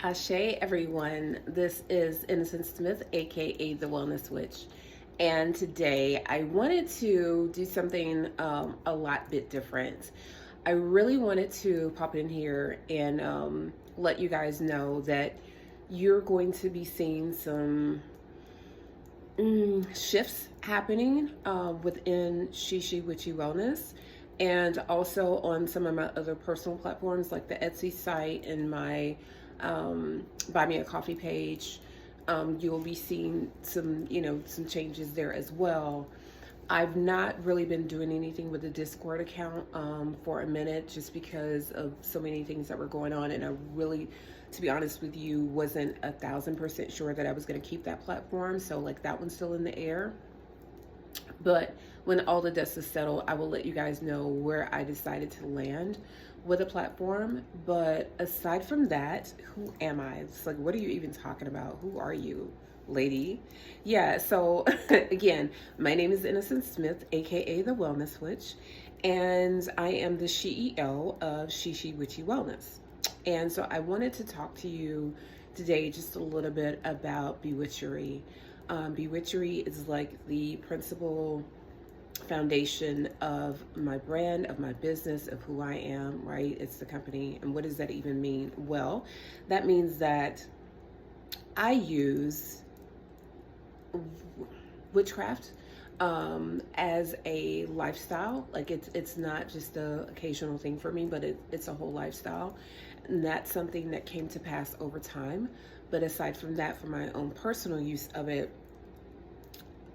Ashe, everyone. This is Innocence Smith, a.k.a. the Wellnez Witch. And today I wanted to do something a lot bit different. I really wanted to pop in here and let you guys know that you're going to be seeing some shifts happening within She Witchy Wellness, and also on some of my other personal platforms like the Etsy site and my buy me a coffee page. You'll be seeing some some changes there as well. I've not really been doing anything with the Discord account for a minute, just because of so many things that were going on, and I really, to be honest with you, wasn't 1,000% sure that I was going to keep that platform. So like that one's still in the air. But when all the dust is settled, I will let you guys know where I decided to land with a platform. But aside from that, who am I? It's like, what are you even talking about? Who are you, lady? Yeah, so again, my name is Innocence Smith, aka the Wellnez Witch, and I am the CEO of She Witchy Wellnez. And so I wanted to talk to you today just a little bit about beWitchery. beWitchery is like the principal foundation of my brand, of my business, of who I am, right? It's the company. And what does that even mean? Well, that means that I use witchcraft as a lifestyle. Like it's not just a occasional thing for me, but it's a whole lifestyle. And that's something that came to pass over time. But aside from that, for my own personal use of it,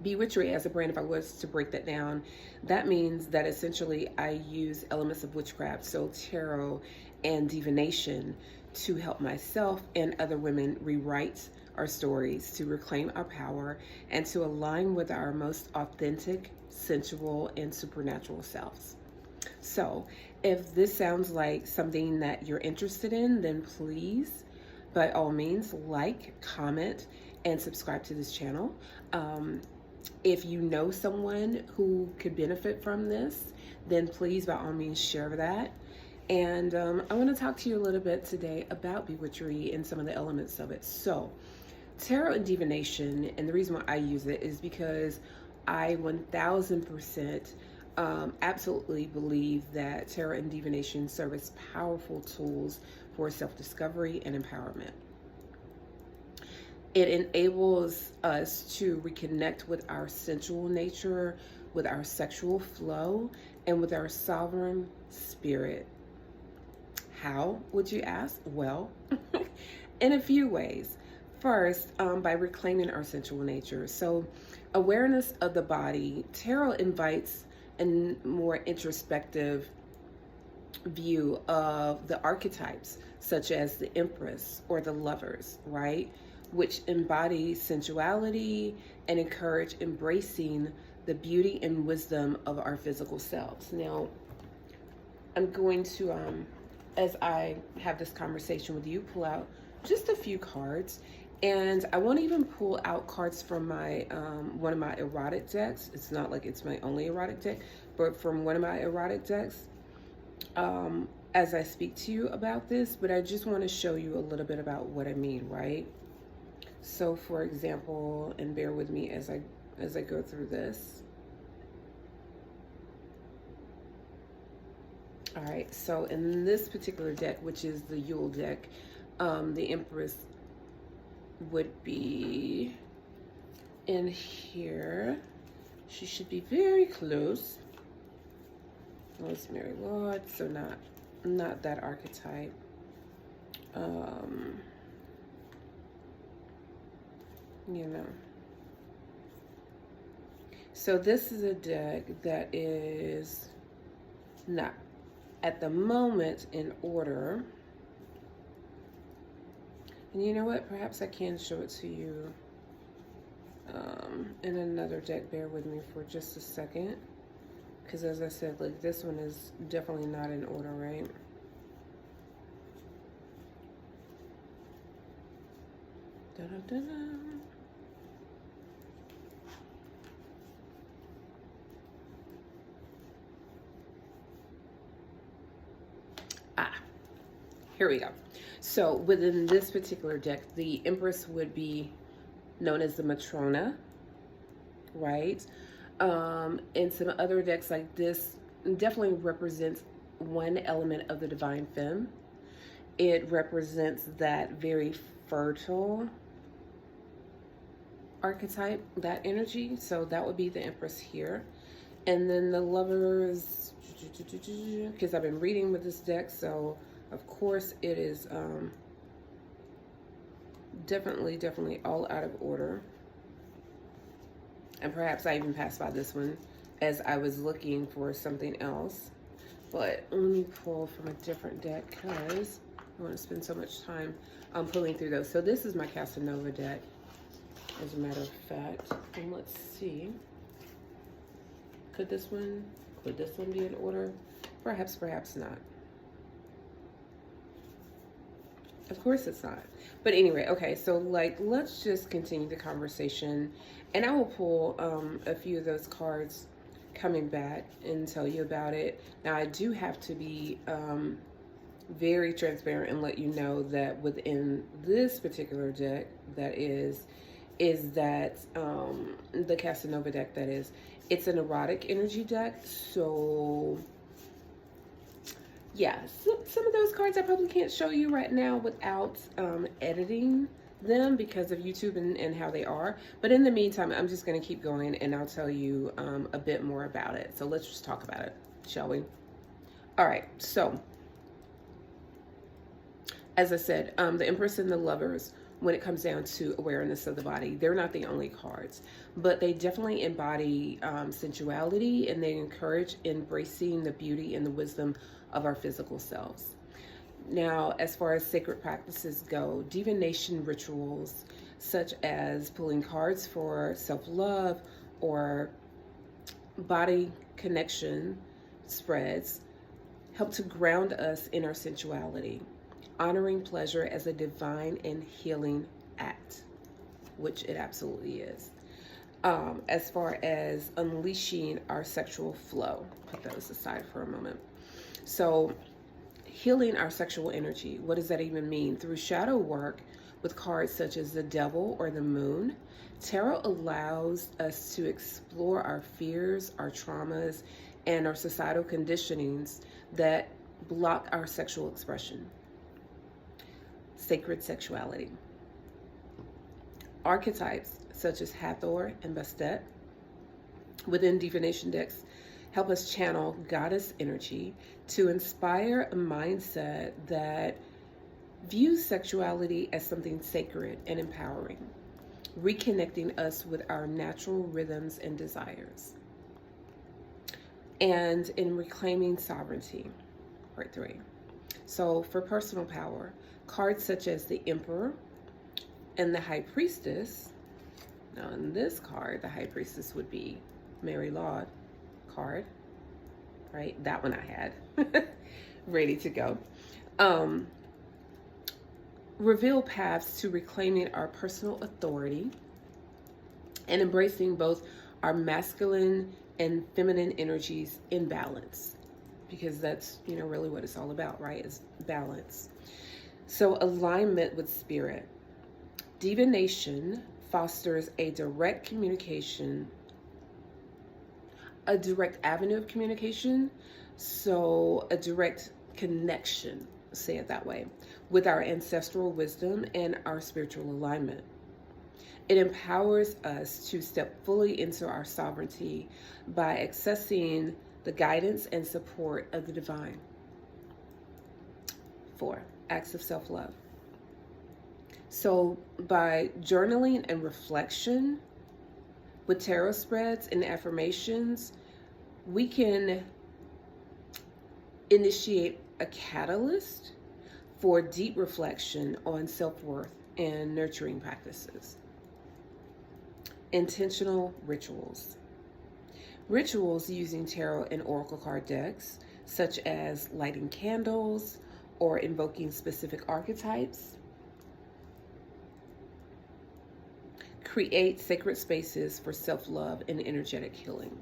beWitchery as a brand, if I was to break that down, that means that essentially I use elements of witchcraft, so tarot and divination, to help myself and other women rewrite our stories, to reclaim our power, and to align with our most authentic, sensual, and supernatural selves. So if this sounds like something that you're interested in, then please, by all means, like, comment, and subscribe to this channel. If you know someone who could benefit from this, then please, by all means, share that. And I want to talk to you a little bit today about beWitchery and some of the elements of it. So, tarot and divination, and the reason why I use it is because I 1000% absolutely believe that tarot and divination serve as powerful tools for self-discovery and empowerment. It enables us to reconnect with our sensual nature, with our sexual flow, and with our sovereign spirit. How, would you ask? Well, in a few ways. First, by reclaiming our sensual nature. So, awareness of the body. Tarot invites a more introspective view of the archetypes, such as the Empress or the Lovers, right? Which embody sensuality and encourage embracing the beauty and wisdom of our physical selves. Now, I'm going to, as I have this conversation with you, pull out just a few cards. And I won't even pull out cards from my one of my erotic decks. It's not like it's my only erotic deck, but from one of my erotic decks as I speak to you about this. But I just want to show you a little bit about what I mean, right? So for example, and bear with me as I go through this. All right, so in this particular deck, which is the Yule deck, the Empress would be in here. She should be very close. Rosemary Lord, so not that archetype. You know. So this is a deck that is not at the moment in order. And you know what? Perhaps I can show it to you in another deck. Bear with me for just a second. Because as I said, like this one is definitely not in order, right? Da-da-da-da. Here we go. So within this particular deck, the Empress would be known as the Matrona, right? And some other decks like this definitely represents one element of the divine femme. It represents that very fertile archetype, that energy. So that would be the Empress here. And then the Lovers, because I've been reading with this deck, so of course it is definitely all out of order. And perhaps I even passed by this one as I was looking for something else. But let me pull from a different deck because I want to spend so much time pulling through those. So this is my Casanova deck, as a matter of fact. And let's see. Could this one be in order? Perhaps, perhaps not. Of course it's not. But anyway, okay, so like, let's just continue the conversation. And I will pull a few of those cards coming back and tell you about it. Now, I do have to be very transparent and let you know that within this particular deck, that is that the Casanova deck, that is, it's an erotic energy deck. So yeah, some of those cards I probably can't show you right now without editing them because of YouTube and how they are. But in the meantime, I'm just going to keep going and I'll tell you a bit more about it. So let's just talk about it, shall we? All right, so as I said, the Empress and the Lovers, when it comes down to awareness of the body, they're not the only cards, but they definitely embody sensuality, and they encourage embracing the beauty and the wisdom of our physical selves. Now, as far as sacred practices go, divination rituals such as pulling cards for self-love or body connection spreads help to ground us in our sensuality, honoring pleasure as a divine and healing act, which it absolutely is. As far as unleashing our sexual flow, put those aside for a moment. So healing our sexual energy, what does that even mean? Through shadow work with cards such as the Devil or the Moon, tarot allows us to explore our fears, our traumas, and our societal conditionings that block our sexual expression. Sacred sexuality. Archetypes such as Hathor and Bastet within divination decks help us channel goddess energy to inspire a mindset that views sexuality as something sacred and empowering, reconnecting us with our natural rhythms and desires. And in reclaiming sovereignty, part 3. So for personal power, cards such as the Emperor and the High Priestess. Now in this card, the High Priestess would be Mary Laud card, right? That one I had ready to go. Reveal paths to reclaiming our personal authority and embracing both our masculine and feminine energies in balance, because that's, you know, really what it's all about, right? Is balance. So alignment with spirit. Divination fosters a direct communication, a direct avenue of communication, so a direct connection, say it that way, with our ancestral wisdom and our spiritual alignment. It empowers us to step fully into our sovereignty by accessing the guidance and support of the divine. 4, acts of self-love. So by journaling and reflection with tarot spreads and affirmations, we can initiate a catalyst for deep reflection on self-worth and nurturing practices. Intentional rituals. Rituals using tarot and oracle card decks, such as lighting candles or invoking specific archetypes, create sacred spaces for self-love and energetic healing.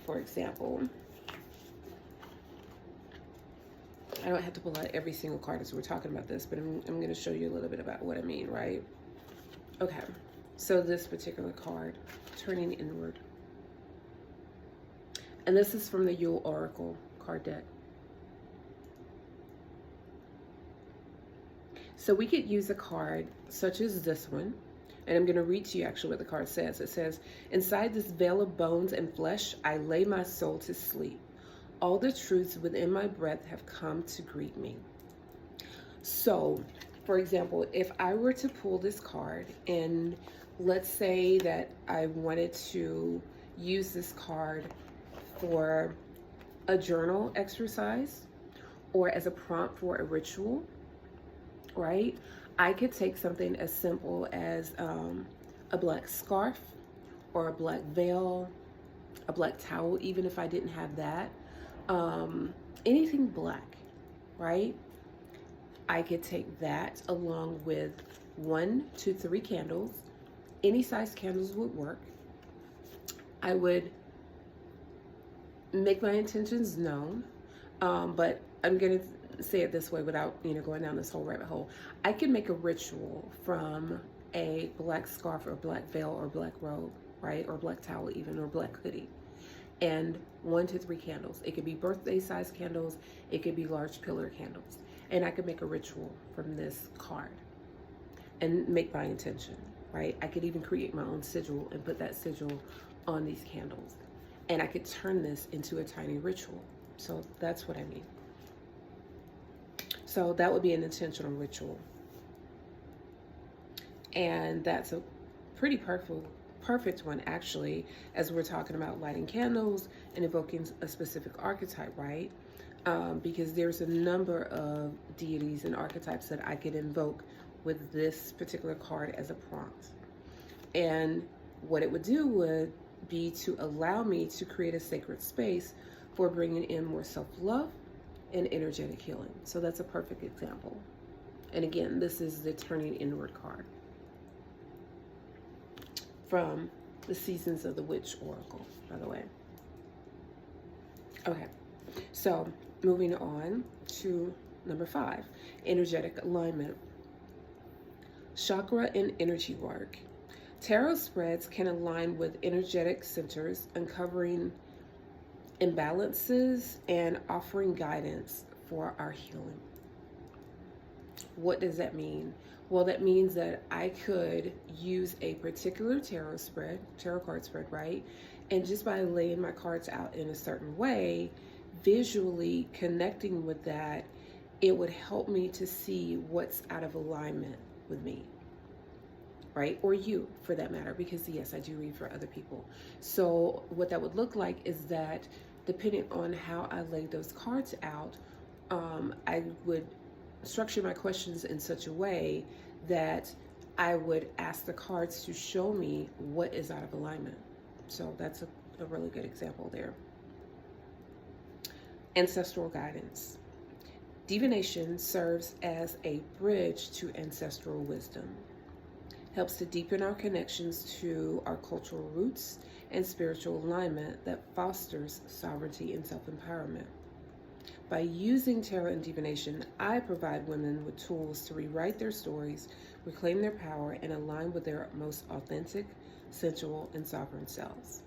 For example, I don't have to pull out every single card as we're talking about this, but I'm going to show you a little bit about what I mean, right? Okay, so this particular card, turning inward. And this is from the Yule Oracle card deck. So we could use a card such as this one, and I'm going to read to you actually what the card says. It says, inside this veil of bones and flesh, I lay my soul to sleep. All the truths within my breath have come to greet me. So, for example, if I were to pull this card, and let's say that I wanted to use this card for a journal exercise or as a prompt for a ritual, right? I could take something as simple as a black scarf or a black veil, a black towel, even if I didn't have that. Anything black, right? I could take that along with 1 to 3 candles. Any size candles would work. I would make my intentions known, but I'm going to say it this way without, going down this whole rabbit hole. I can make a ritual from a black scarf or black veil or black robe, right? Or black towel even, or black hoodie. And 1 to 3 candles. It could be birthday size candles. It could be large pillar candles. And I could make a ritual from this card and make my intention, right? I could even create my own sigil and put that sigil on these candles. And I could turn this into a tiny ritual. So that's what I mean. So that would be an intentional ritual. And that's a pretty perfect one, actually, as we're talking about lighting candles and evoking a specific archetype, right? Because there's a number of deities and archetypes that I could invoke with this particular card as a prompt. And what it would do would be to allow me to create a sacred space for bringing in more self-love and energetic healing. So that's a perfect example. And again, this is the turning inward card from the Seasons of the Witch Oracle, by the way. Okay, so moving on to number 5, energetic alignment. Chakra and energy work. Tarot spreads can align with energetic centers, uncovering imbalances and offering guidance for our healing. What does that mean? Well, that means that I could use a particular tarot card spread, right? And just by laying my cards out in a certain way, visually connecting with that, it would help me to see what's out of alignment with me, right? Or you, for that matter, because yes, I do read for other people. So what that would look like is that depending on how I lay those cards out, I would structure my questions in such a way that I would ask the cards to show me what is out of alignment. So that's a really good example there. Ancestral guidance. Divination serves as a bridge to ancestral wisdom. Helps to deepen our connections to our cultural roots and spiritual alignment that fosters sovereignty and self-empowerment. By using tarot and divination, I provide women with tools to rewrite their stories, reclaim their power, and align with their most authentic, sensual, and sovereign selves.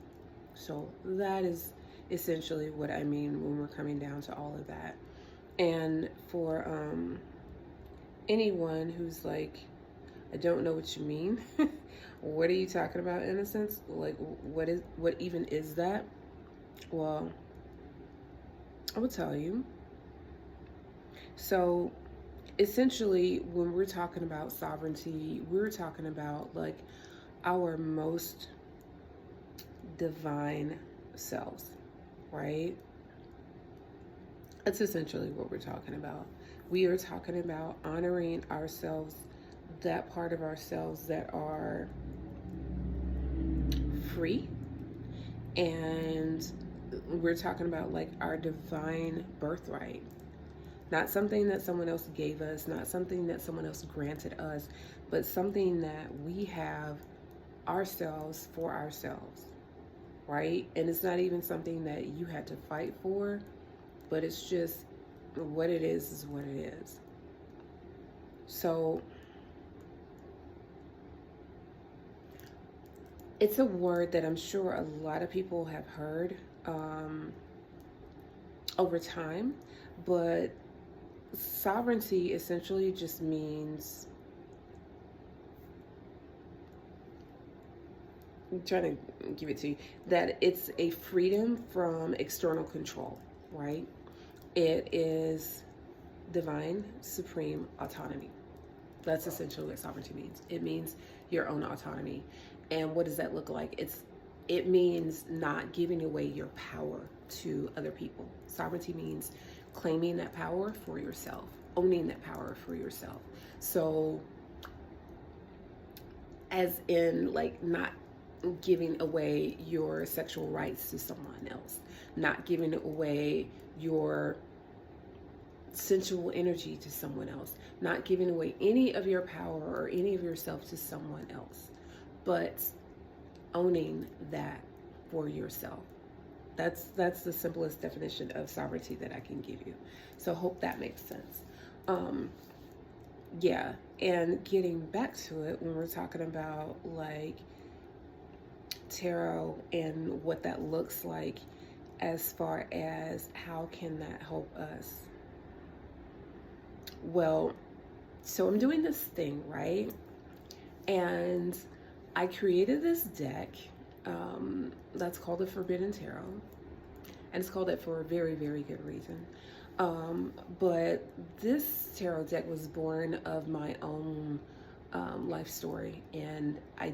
So that is essentially what I mean when we're coming down to all of that. And for anyone who's like, I don't know what you mean. What are you talking about, innocence? Like, what even is that? Well, I will tell you. So essentially, when we're talking about sovereignty, we're talking about like our most divine selves, right? That's essentially what we're talking about. We are talking about honoring ourselves, that part of ourselves that are free, and we're talking about like our divine birthright. Not something that someone else gave us, not something that someone else granted us, but something that we have ourselves for ourselves, right? And it's not even something that you had to fight for, but it's just what it is what it is. So it's a word that I'm sure a lot of people have heard over time, but sovereignty essentially just means, I'm trying to give it to you, that it's a freedom from external control, right? It is divine, supreme autonomy. That's essentially what sovereignty means. It means your own autonomy. And what does that look like? It means not giving away your power to other people. Sovereignty means claiming that power for yourself, owning that power for yourself. So, as in, like, not giving away your sexual rights to someone else, not giving away your sensual energy to someone else, not giving away any of your power or any of yourself to someone else, but owning that for yourself. That's the simplest definition of sovereignty that I can give you. So hope that makes sense. Yeah, and getting back to it, when we're talking about like tarot and what that looks like, as far as how can that help us? Well, so I'm doing this thing, right? And I created this deck that's called the Forbidden Tarot. And it's called that for a very, very good reason. But this tarot deck was born of my own life story. And I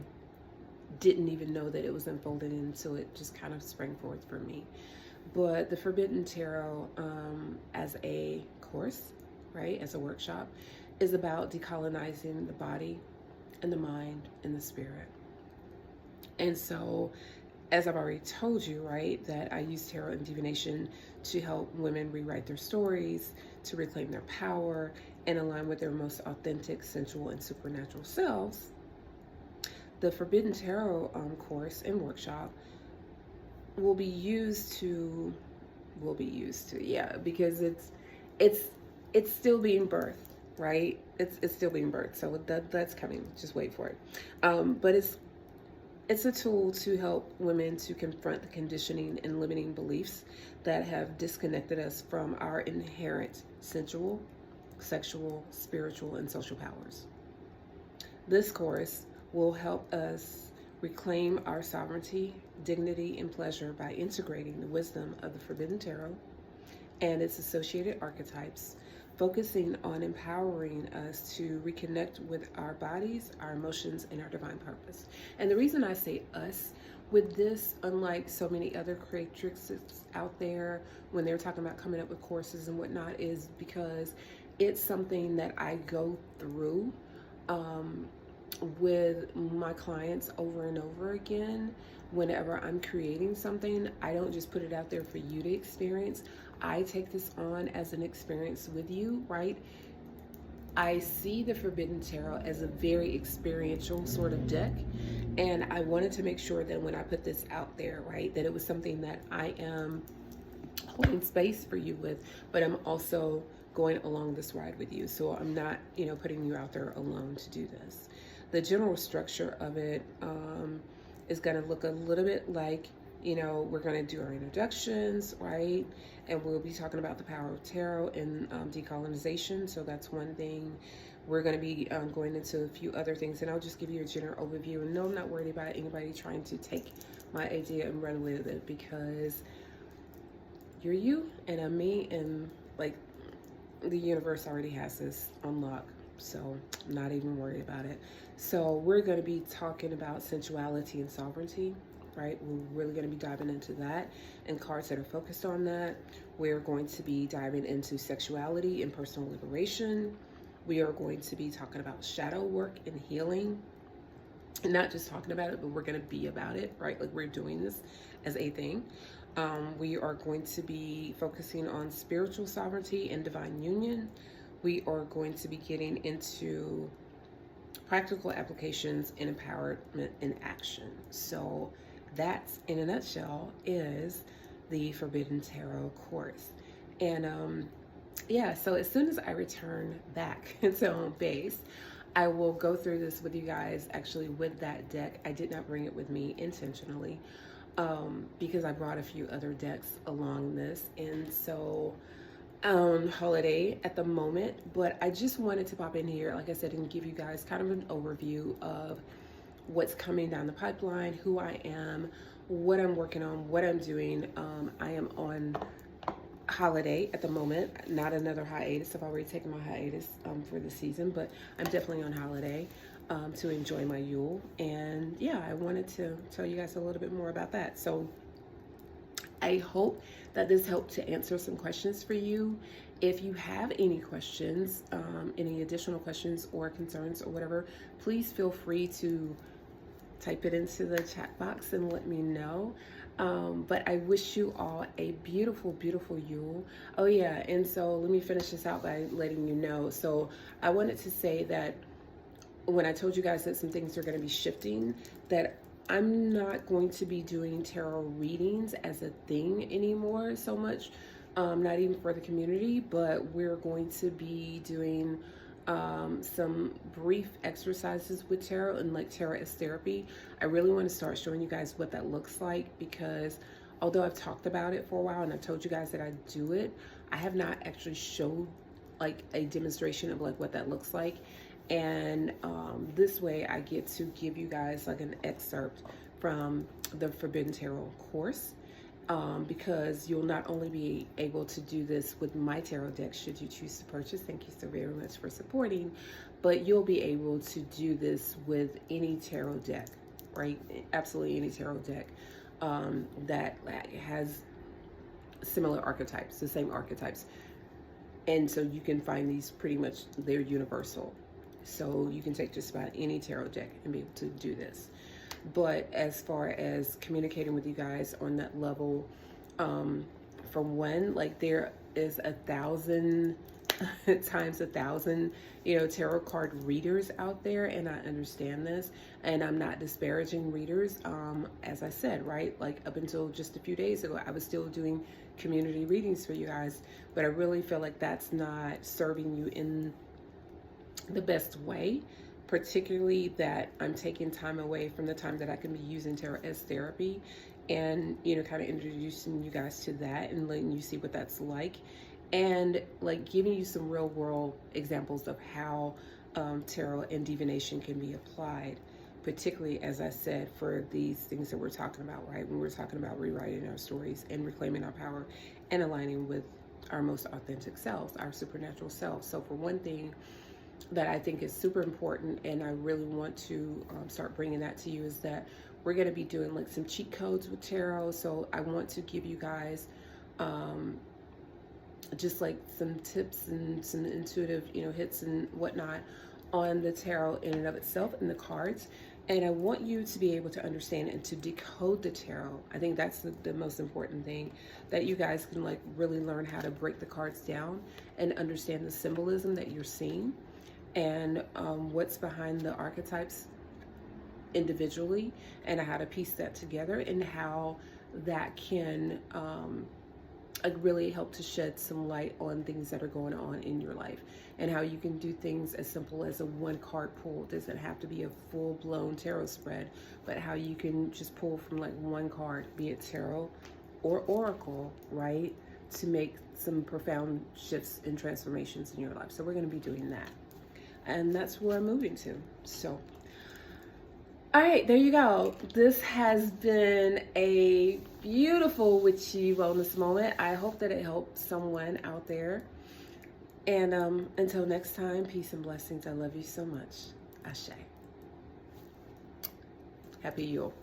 didn't even know that it was unfolded until it just kind of sprang forth for me. But the Forbidden Tarot, as a course, right, as a workshop, is about decolonizing the body and the mind and the spirit. And so, as I've already told you, right, that I use tarot and divination to help women rewrite their stories, to reclaim their power, and align with their most authentic, sensual, and supernatural selves. The Forbidden Tarot course and workshop will be used to, yeah, because it's still being birthed, right? It's still being birthed, so that's coming. Just wait for it. But it's a tool to help women to confront the conditioning and limiting beliefs that have disconnected us from our inherent sensual, sexual, spiritual, and social powers. This course will help us reclaim our sovereignty, dignity, and pleasure by integrating the wisdom of the Forbidden Tarot and its associated archetypes, focusing on empowering us to reconnect with our bodies, our emotions, and our divine purpose. And the reason I say us with this, unlike so many other creatrixes out there when they're talking about coming up with courses and whatnot, is because it's something that I go through with my clients over and over again. Whenever I'm creating something, I don't just put it out there for you to experience. I take this on as an experience with you, right? I see the Forbidden Tarot as a very experiential sort of deck, and I wanted to make sure that when I put this out there, right, that it was something that I am holding space for you with, but I'm also going along this ride with you. So I'm not, putting you out there alone to do this. The general structure of it is going to look a little bit like, we're going to do our introductions, right? And we'll be talking about the power of tarot and decolonization. So that's one thing. We're going to be going into a few other things, and I'll just give you a general overview. And no, I'm not worried about anybody trying to take my idea and run with it, because you're you and I'm me, and like the universe already has this on lock. So I'm not even worried about it. So we're going to be talking about sensuality and sovereignty, right? We're really going to be diving into that and cards that are focused on that. We're going to be diving into sexuality and personal liberation. We are going to be talking about shadow work and healing. And not just talking about it, but we're going to be about it, right? Like, we're doing this as a thing. We are going to be focusing on spiritual sovereignty and divine union. We are going to be getting into practical applications and empowerment in action. So that's, in a nutshell, is the Forbidden Tarot course. And yeah, so as soon as I return back to home base, I will go through this with you guys actually with that deck. I did not bring it with me intentionally because I brought a few other decks along this. And so holiday at the moment, but I just wanted to pop in here, like I said, and give you guys kind of an overview of what's coming down the pipeline, who I am, what I'm working on, what I'm doing. I am on holiday at the moment, not another hiatus. I've already taken my hiatus for the season, but I'm definitely on holiday to enjoy my Yule. And yeah, I wanted to tell you guys a little bit more about that. So I hope that this helped to answer some questions for you. If you have any questions, any additional questions or concerns or whatever, please feel free to type it into the chat box and let me know. But I wish you all a beautiful, beautiful Yule. Oh yeah, and so let me finish this out by letting you know. So I wanted to say that when I told you guys that some things are going to be shifting, that I'm not going to be doing tarot readings as a thing anymore so much, not even for the community, but we're going to be doing some brief exercises with tarot and like tarot as therapy. I really want to start showing you guys what that looks like, because although I've talked about it for a while and I've told you guys that I do it, I have not actually showed like a demonstration of like what that looks like. And this way I get to give you guys like an excerpt from the Forbidden Tarot course, because you'll not only be able to do this with my tarot deck should you choose to purchase, thank you so very much for supporting, but you'll be able to do this with any tarot deck, right? Absolutely any tarot deck that has similar archetypes, the same archetypes. And so you can find these pretty much, they're universal. So you can take just about any tarot deck and be able to do this. But as far as communicating with you guys on that level, from one, like there is 1,000 times 1,000, tarot card readers out there, and I understand this, and I'm not disparaging readers. As I said, right, like up until just a few days ago, I was still doing community readings for you guys, but I really feel like that's not serving you in the best way, particularly that I'm taking time away from the time that I can be using tarot as therapy, and kind of introducing you guys to that and letting you see what that's like, and like giving you some real world examples of how tarot and divination can be applied, particularly, as I said, for these things that we're talking about, right? When we're talking about rewriting our stories and reclaiming our power and aligning with our most authentic selves, our supernatural selves. So for one thing that I think is super important, and I really want to start bringing that to you, is that we're going to be doing like some cheat codes with tarot. So I want to give you guys just like some tips and some intuitive, hits and whatnot on the tarot in and of itself and the cards. And I want you to be able to understand and to decode the tarot. I think that's the most important thing, that you guys can like really learn how to break the cards down and understand the symbolism that you're seeing, and what's behind the archetypes individually, and how to piece that together, and how that can really help to shed some light on things that are going on in your life, and how you can do things as simple as a one card pull. It doesn't have to be a full-blown tarot spread, but how you can just pull from like one card, be it tarot or oracle, right, to make some profound shifts and transformations in your life. So we're going to be doing that, and that's where I'm moving to. So all right, there you go. This has been a beautiful witchy wellness moment. I hope that it helped someone out there. And until next time, peace and blessings. I love you so much. Ashe. Happy Yule.